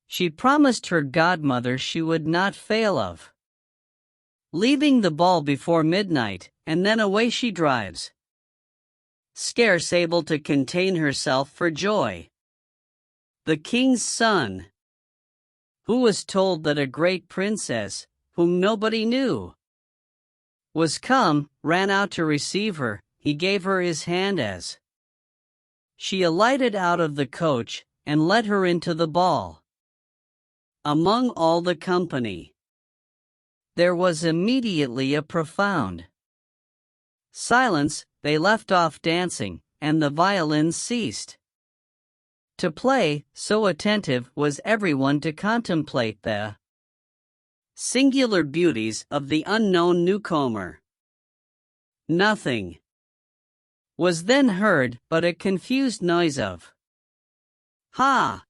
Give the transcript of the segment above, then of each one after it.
She promised her godmother she would not fail of leaving the ball before midnight, and then away she drives, scarce able to contain herself for joy. The king's son, who was told that a great princess, whom nobody knew, was come, ran out to receive her. He gave her his hand as she alighted out of the coach, and led her into the ball. Among all the company, there was immediately a profound silence. They left off dancing, and the violins ceased to play, so attentive was everyone to contemplate the singular beauties of the unknown newcomer. Nothing was then heard but a confused noise of, "Ha!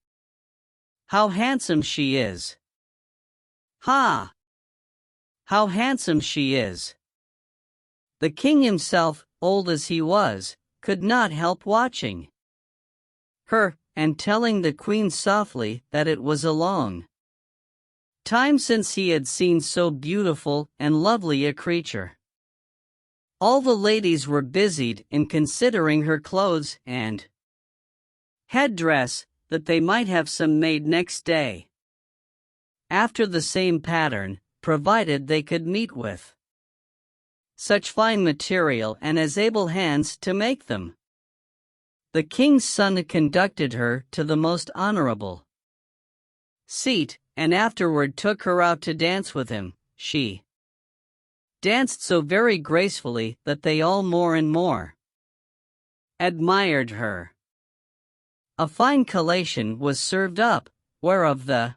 How handsome she is! Ha! How handsome she is!" The king himself, old as he was, could not help watching her, and telling the queen softly that it was a long time since he had seen so beautiful and lovely a creature. All the ladies were busied in considering her clothes and headdress, that they might have some made next day, after the same pattern, provided they could meet with such fine material and as able hands to make them. The king's son conducted her to the most honorable seat, and afterward took her out to dance with him. She danced so very gracefully that they all more and more admired her. A fine collation was served up, whereof the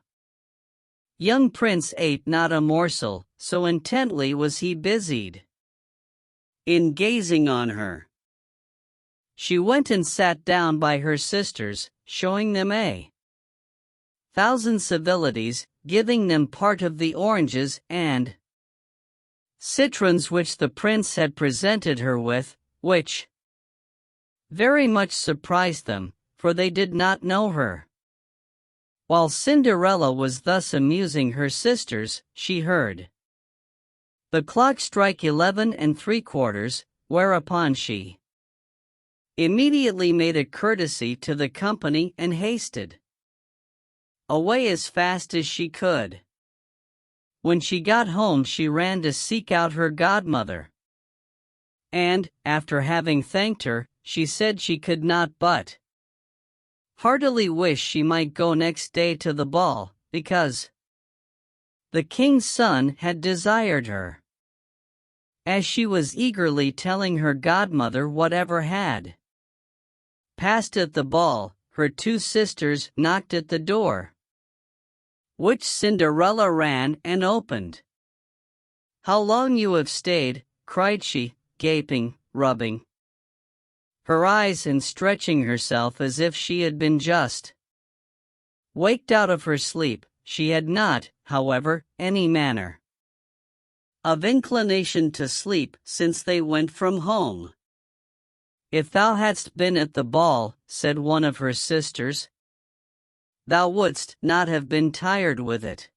young prince ate not a morsel, so intently was he busied in gazing on her. She went and sat down by her sisters, showing them a thousand civilities, giving them part of the oranges and citrons which the prince had presented her with, which very much surprised them, for they did not know her. While Cinderella was thus amusing her sisters, she heard the clock strike 11 3/4, whereupon she immediately made a courtesy to the company and hasted away as fast as she could. When she got home she ran to seek out her godmother, and, after having thanked her, she said she could not but heartily wish she might go next day to the ball, because the king's son had desired her. As she was eagerly telling her godmother whatever had passed at the ball, her two sisters knocked at the door, which Cinderella ran and opened. "How long you have stayed," cried she, gaping, rubbing her eyes and stretching herself as if she had been just waked out of her sleep. She had not, however, any manner of inclination to sleep since they went from home. "If thou hadst been at the ball," said one of her sisters, "thou wouldst not have been tired with it.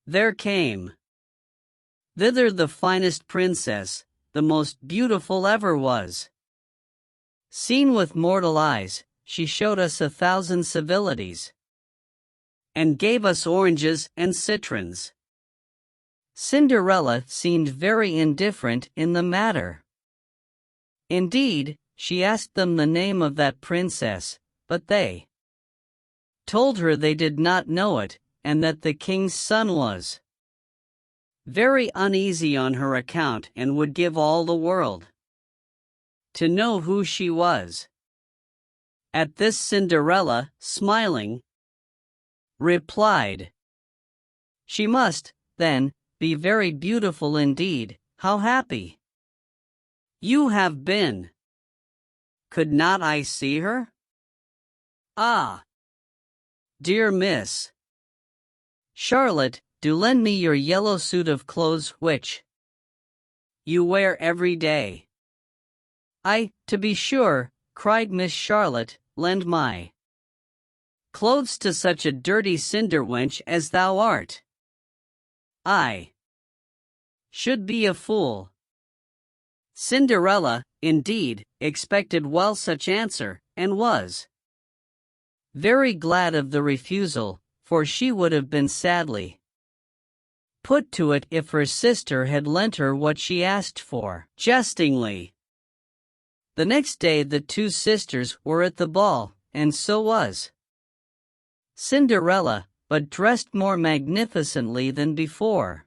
There came thither the finest princess, the most beautiful ever was seen with mortal eyes. She showed us 1,000 civilities, and gave us oranges and citrons." Cinderella seemed very indifferent in the matter. Indeed, she asked them the name of that princess, but they told her they did not know it, and that the king's son was very uneasy on her account and would give all the world to know who she was. At this Cinderella, smiling, replied, "She must, then, be very beautiful indeed. How happy you have been! Could not I see her? Ah, dear Miss Charlotte, do lend me your yellow suit of clothes which you wear every day." "I, to be sure," cried Miss Charlotte, "lend my clothes to such a dirty cinder wench as thou art? I should be a fool." Cinderella, indeed, expected well such answer, and was very glad of the refusal, for she would have been sadly put to it if her sister had lent her what she asked for, jestingly. The next day the two sisters were at the ball, and so was Cinderella, but dressed more magnificently than before.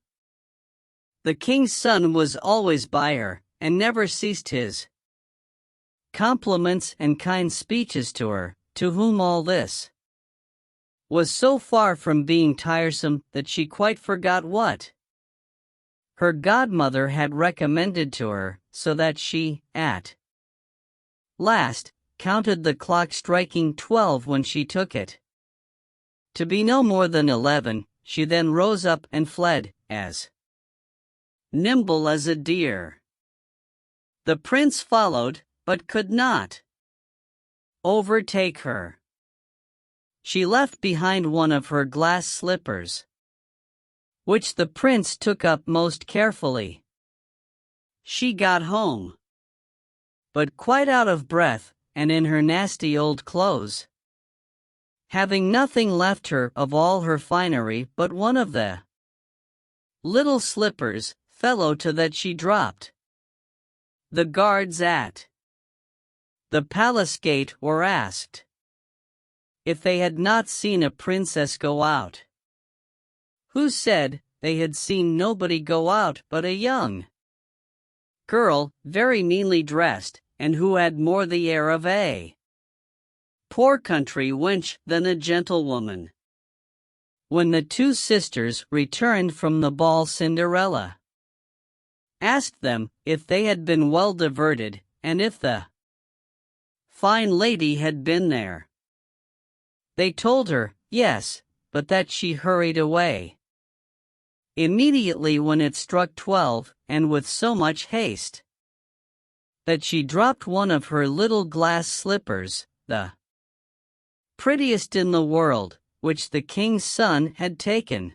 The king's son was always by her, and never ceased his compliments and kind speeches to her, to whom all this was so far from being tiresome that she quite forgot what her godmother had recommended to her, so that she, at last, counted the clock striking 12 when she took it to be no more than 11. She then rose up and fled, as nimble as a deer. The prince followed, but could not overtake her. She left behind one of her glass slippers, which the prince took up most carefully. She got home, but quite out of breath, and in her nasty old clothes, having nothing left her of all her finery but one of the little slippers, fellow to that she dropped. The guards at the palace gate were asked if they had not seen a princess go out, who said they had seen nobody go out but a young girl, very meanly dressed, and who had more the air of a poor country wench than a gentlewoman. When the two sisters returned from the ball, Cinderella asked them if they had been well diverted, and if the fine lady had been there. They told her, yes, but that she hurried away immediately when it struck 12, and with so much haste that she dropped one of her little glass slippers, the prettiest in the world, which the king's son had taken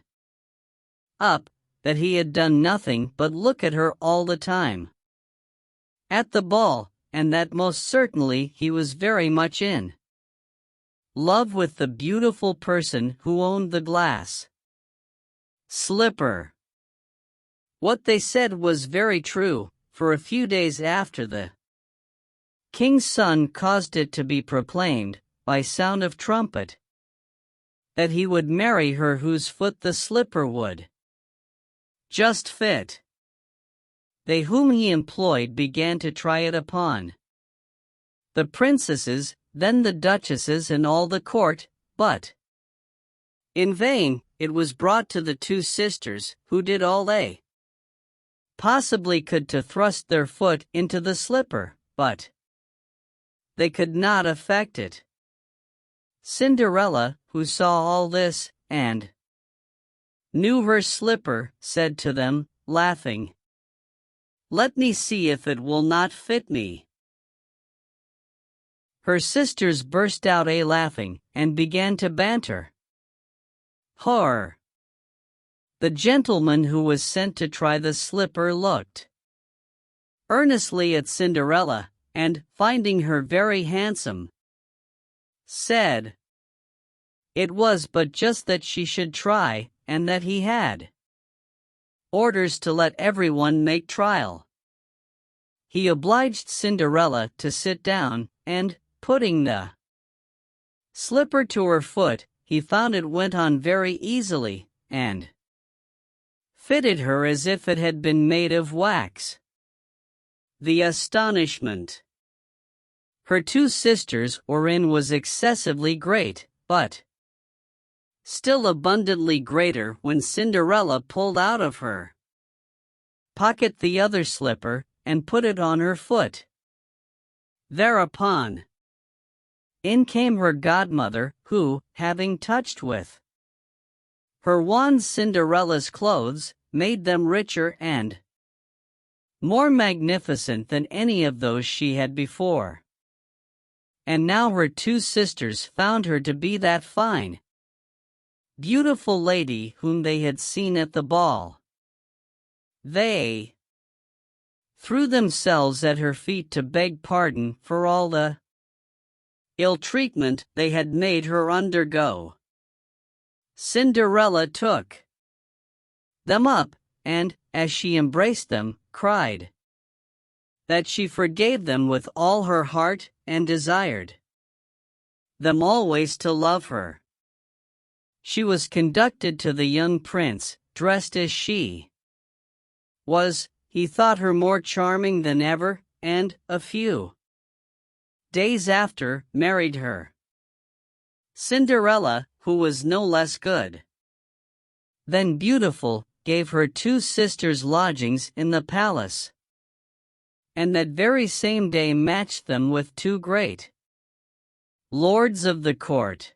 up, that he had done nothing but look at her all the time at the ball, and that most certainly he was very much in love with the beautiful person who owned the glass slipper. What they said was very true, for a few days after the king's son caused it to be proclaimed, by sound of trumpet, that he would marry her whose foot the slipper would just fit. They whom he employed began to try it upon the princesses, then the duchesses and all the court, but in vain. It was brought to the two sisters, who did all they possibly could to thrust their foot into the slipper, but they could not effect it. Cinderella, who saw all this, and knew her slipper, said to them, laughing, "Let me see if it will not fit me." Her sisters burst out laughing, and began to banter her. The gentleman who was sent to try the slipper looked earnestly at Cinderella, and, finding her very handsome, said it was but just that she should try, and that he had orders to let everyone make trial. He obliged Cinderella to sit down, and, putting the slipper to her foot, he found it went on very easily, and fitted her as if it had been made of wax. The astonishment her two sisters were in was excessively great, but still abundantly greater when Cinderella pulled out of her pocket the other slipper, and put it on her foot. Thereupon in came her godmother, who, having touched with her wand Cinderella's clothes, made them richer and more magnificent than any of those she had before and now her two sisters found her to be that fine, beautiful lady whom they had seen at the ball. They threw themselves at her feet to beg pardon for all the ill treatment they had made her undergo. Cinderella took them up, and, as she embraced them, cried that she forgave them with all her heart and desired them always to love her. She was conducted to the young prince, dressed as she was. He thought her more charming than ever, and, a few days after, married her. Cinderella, who was no less good than beautiful, gave her two sisters lodgings in the palace, and that very same day matched them with two great lords of the court.